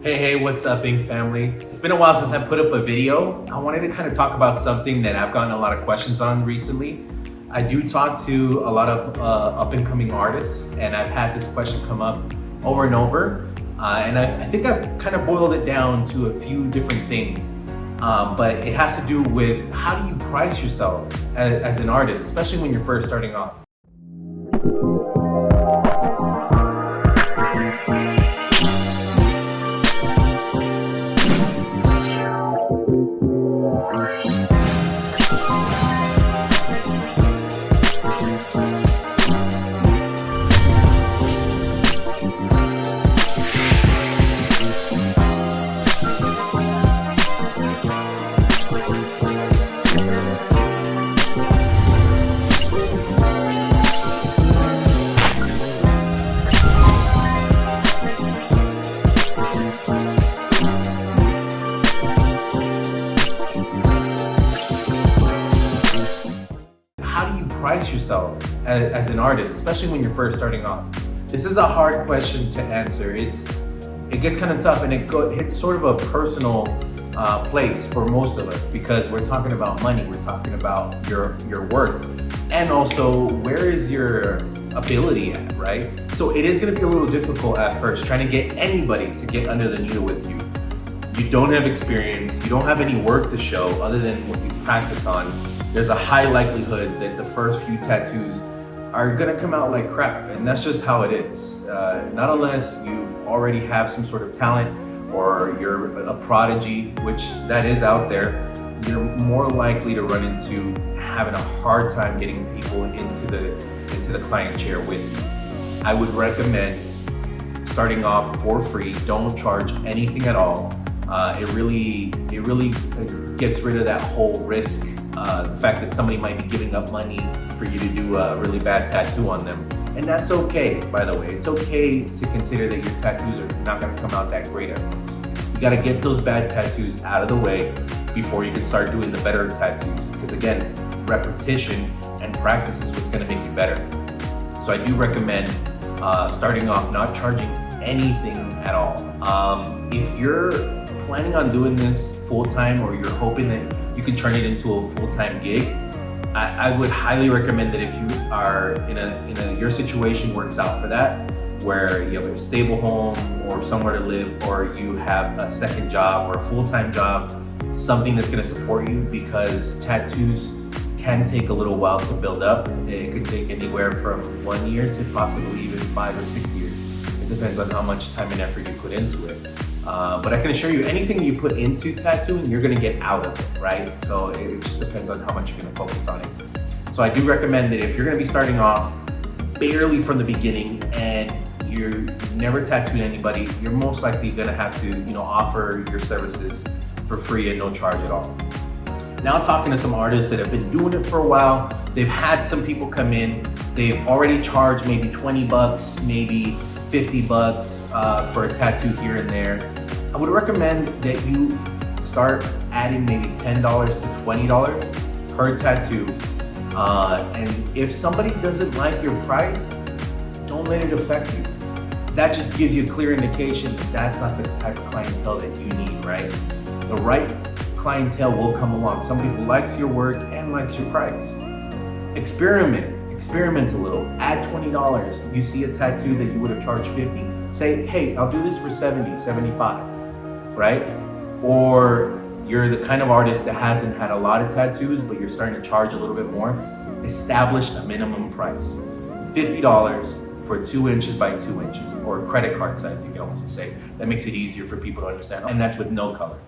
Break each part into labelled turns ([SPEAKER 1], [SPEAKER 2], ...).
[SPEAKER 1] Hey, what's up, Ink family? It's been a while since I put up a video. I wanted to kind of talk about something that I've gotten a lot of questions on recently. I do talk to a lot of up-and-coming artists, and I've had this question come up over and over. And I think I've kind of boiled it down to a few different things. But it has to do with how do you price yourself as an artist, especially when you're first starting off. Price yourself as an artist, especially when you're first starting off? This is a hard question to answer. It gets kind of tough, and it hits sort of a personal place for most of us, because we're talking about money, we're talking about your worth, and also where is your ability at, right? So it is going to be a little difficult at first trying to get anybody to get under the needle with you. You don't have experience, you don't have any work to show other than what you've practiced on. There's a high likelihood that the first few tattoos are gonna come out like crap, and that's just how it is. Not unless you already have some sort of talent or you're a prodigy, which that is out there, you're more likely to run into having a hard time getting people into the client chair with you. I would recommend starting off for free. Don't charge anything at all. It really gets rid of that whole risk. The fact that somebody might be giving up money for you to do a really bad tattoo on them. And that's okay, by the way. It's okay to consider that your tattoos are not gonna come out that great at first. You gotta get those bad tattoos out of the way before you can start doing the better tattoos. Because again, repetition and practice is what's gonna make you better. So I do recommend starting off not charging anything at all. If you're planning on doing this full-time, or you're hoping that you can turn it into a full-time gig, I would highly recommend that if you are your situation works out for that, where you have a stable home or somewhere to live, or you have a second job or a full-time job, something that's going to support you, because tattoos can take a little while to build up. It could take anywhere from 1 year to possibly even 5 or 6 years. It depends on how much time and effort you put into it. But I can assure you, anything you put into tattooing, you're gonna get out of it, right? So it just depends on how much you're gonna focus on it. So I do recommend that if you're gonna be starting off barely from the beginning and you're never tattooed anybody, you're most likely gonna have to, offer your services for free and no charge at all. Now talking to some artists that have been doing it for a while, they've had some people come in, they've already charged maybe 20 bucks, maybe 50 bucks for a tattoo here and there. I would recommend that you start adding maybe $10 to $20 per tattoo. And if somebody doesn't like your price, don't let it affect you. That just gives you a clear indication that that's not the type of clientele that you need, right? The right clientele will come along. Somebody who likes your work and likes your price. Experiment a little, add $20. You see a tattoo that you would have charged 50, say, hey, I'll do this for 70, 75, right? Or you're the kind of artist that hasn't had a lot of tattoos, but you're starting to charge a little bit more. Establish a minimum price, $50 for 2 inches by 2 inches, or credit card size, you can also say. That makes it easier for people to understand, and that's with no color.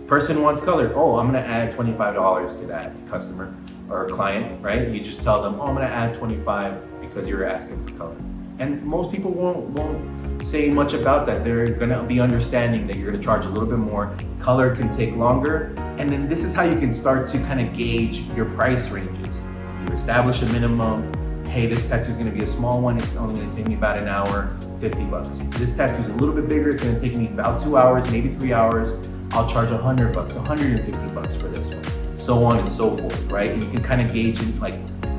[SPEAKER 1] Person wants color, oh, I'm gonna add $25 to that customer or client, right? You just tell them, oh, I'm gonna add 25 because you're asking for color. And most people won't say much about that. They're gonna be understanding that you're gonna charge a little bit more. Color can take longer. And then this is how you can start to kind of gauge your price ranges. You establish a minimum. Hey, this tattoo is gonna be a small one. It's only gonna take me about an hour, 50 bucks. This tattoo is a little bit bigger. It's gonna take me about 2 hours, maybe 3 hours. I'll charge 100 bucks, 150 bucks for this one. So on and so forth, right? And you can kind of gauge it, like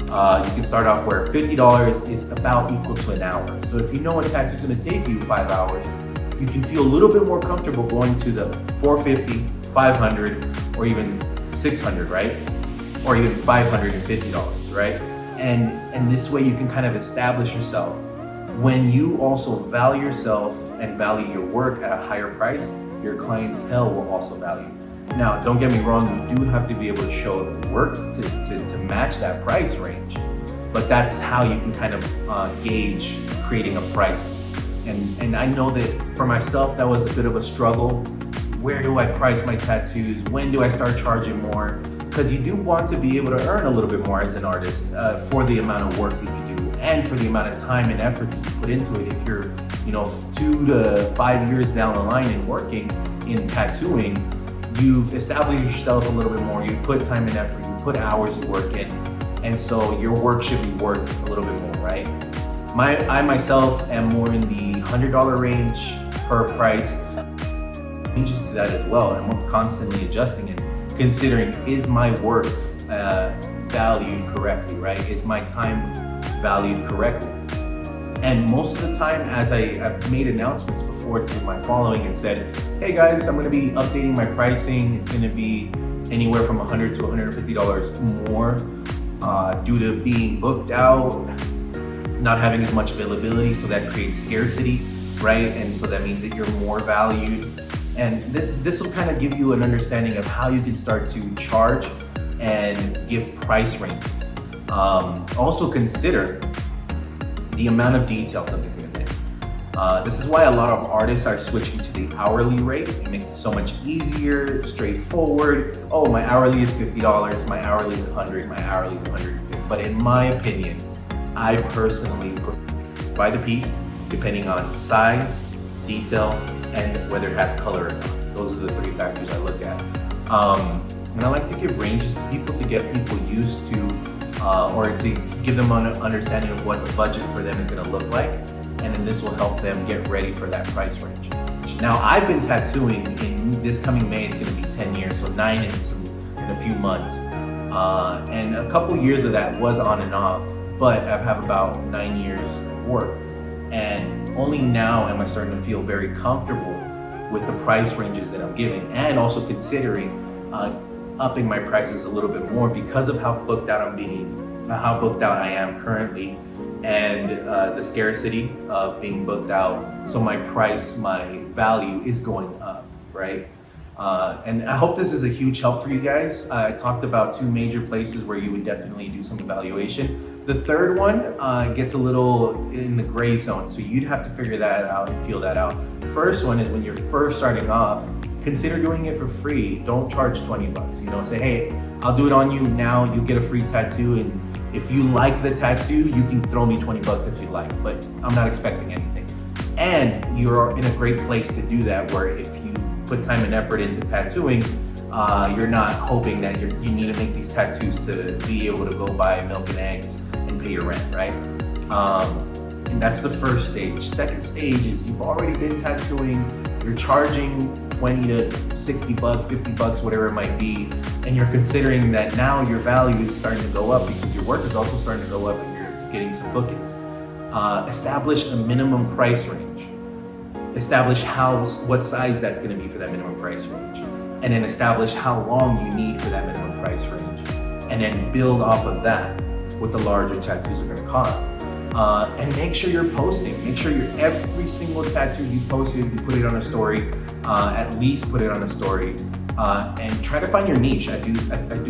[SPEAKER 1] you can start off where $50 is about equal to an hour. So if you know a tattoo is going to take you 5 hours, you can feel a little bit more comfortable going to the 450, 500, or even 600, right? Or even $550, right? And this way you can kind of establish yourself. When you also value yourself and value your work at a higher price, your clientele will also value. Now, don't get me wrong, you do have to be able to show the work to match that price range, but that's how you can kind of gauge creating a price. And I know that for myself, that was a bit of a struggle. Where do I price my tattoos? When do I start charging more? Because you do want to be able to earn a little bit more as an artist for the amount of work that you do and for the amount of time and effort that you put into it. If you're, 2 to 5 years down the line in working in tattooing, you've established yourself a little bit more. You put time and effort, you put hours of work in, and so your work should be worth a little bit more, right? I myself am more in the $100 range per price. Changes to that as well, and I'm constantly adjusting it, considering is my work valued correctly, right? Is my time valued correctly? And most of the time, as I've made announcements before to my following and said, hey guys, I'm gonna be updating my pricing. It's gonna be anywhere from $100 to $150 more due to being booked out, not having as much availability, so that creates scarcity, right? And so that means that you're more valued. And this will kind of give you an understanding of how you can start to charge and give price ranges. Also consider the amount of detail something's gonna take. This is why a lot of artists are switching to the hourly rate. It makes it so much easier, straightforward. Oh, my hourly is $50, my hourly is $100, my hourly is $150. But in my opinion, I personally prefer by the piece, depending on size, detail, and whether it has color or not. Those are the 3 factors I look at. And I like to give ranges to people to get people used to, or to give them an understanding of what the budget for them is gonna look like. And then this will help them get ready for that price range. Now, I've been tattooing in this coming May, it's gonna be 10 years, so 9 in a few months. And a couple years of that was on and off, but I've had about 9 years of work. And only now am I starting to feel very comfortable with the price ranges that I'm giving, and also considering upping my prices a little bit more because of how booked out how booked out I am currently, and the scarcity of being booked out. So my price, my value is going up, right? And I hope this is a huge help for you guys. I talked about 2 major places where you would definitely do some evaluation. The third one gets a little in the gray zone, so you'd have to figure that out and feel that out. The first one is when you're first starting off, consider doing it for free. Don't charge $20. Say, hey, I'll do it on you now. You get a free tattoo, and if you like the tattoo, you can throw me $20 if you like, but I'm not expecting anything. And you're in a great place to do that, where if you put time and effort into tattooing, you're not hoping that you need to make these tattoos to be able to go buy milk and eggs and pay your rent, right? And that's the first stage. Second stage is you've already been tattooing, you're charging $20 to $60, $50, whatever it might be, and you're considering that now your value is starting to go up because your work is also starting to go up and you're getting some bookings. Establish a minimum price range. Establish what size that's going to be for that minimum price range, and then establish how long you need for that minimum price range, and then build off of that what the larger tattoos are going to cost. And make sure you're posting. Make sure every single tattoo you posted, you put it on a story. At least put it on a story, and try to find your niche. I do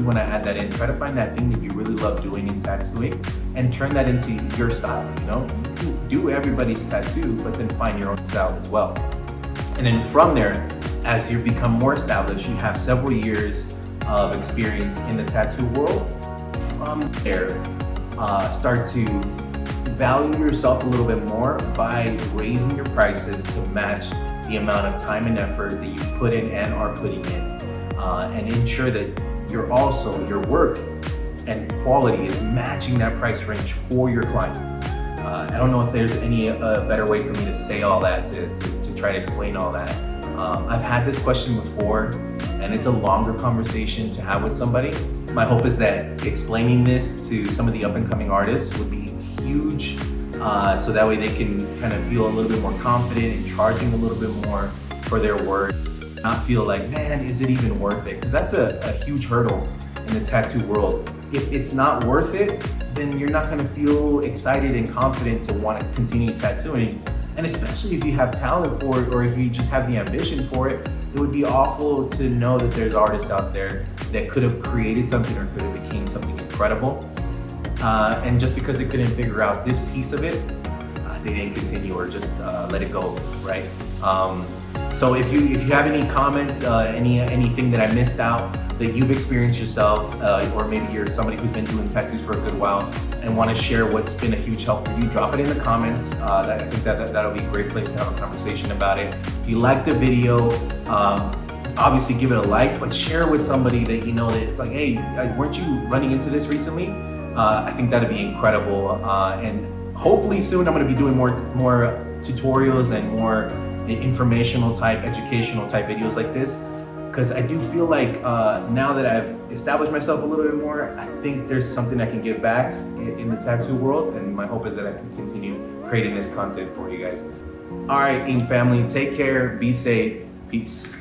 [SPEAKER 1] want to add that in. Try to find that thing that you really love doing in tattooing, and turn that into your style. You can do everybody's tattoo, but then find your own style as well. And then from there, as you become more established, you have several years of experience in the tattoo world. From there, start to value yourself a little bit more by raising your prices to match the amount of time and effort that you put in and are putting in, and ensure that your work and quality is matching that price range for your client. I don't know if there's any better way for me to say all that, to try to explain all that. I've had this question before, and it's a longer conversation to have with somebody. My hope is that explaining this to some of the up and coming artists would be huge so that way they can kind of feel a little bit more confident in charging a little bit more for their work. Not feel like, man, is it even worth it? Because that's a huge hurdle in the tattoo world. If it's not worth it, then you're not gonna feel excited and confident to want to continue tattooing. And especially if you have talent for it, or if you just have the ambition for it, it would be awful to know that there's artists out there that could have created something or could have become something incredible. And just because they couldn't figure out this piece of it, they didn't continue or just let it go, right? So if you have any comments, anything that I missed out that you've experienced yourself, or maybe you're somebody who's been doing tattoos for a good while and want to share what's been a huge help for you, drop it in the comments. I think that'll be a great place to have a conversation about it. If you like the video, obviously give it a like, but share it with somebody that you know that it's like, hey, weren't you running into this recently? I think that'd be incredible. And hopefully soon I'm going to be doing more tutorials and more informational type, educational type videos like this. Because I do feel like now that I've established myself a little bit more, I think there's something I can give back in the tattoo world, and my hope is that I can continue creating this content for you guys. All right, Ink family, take care, be safe, peace.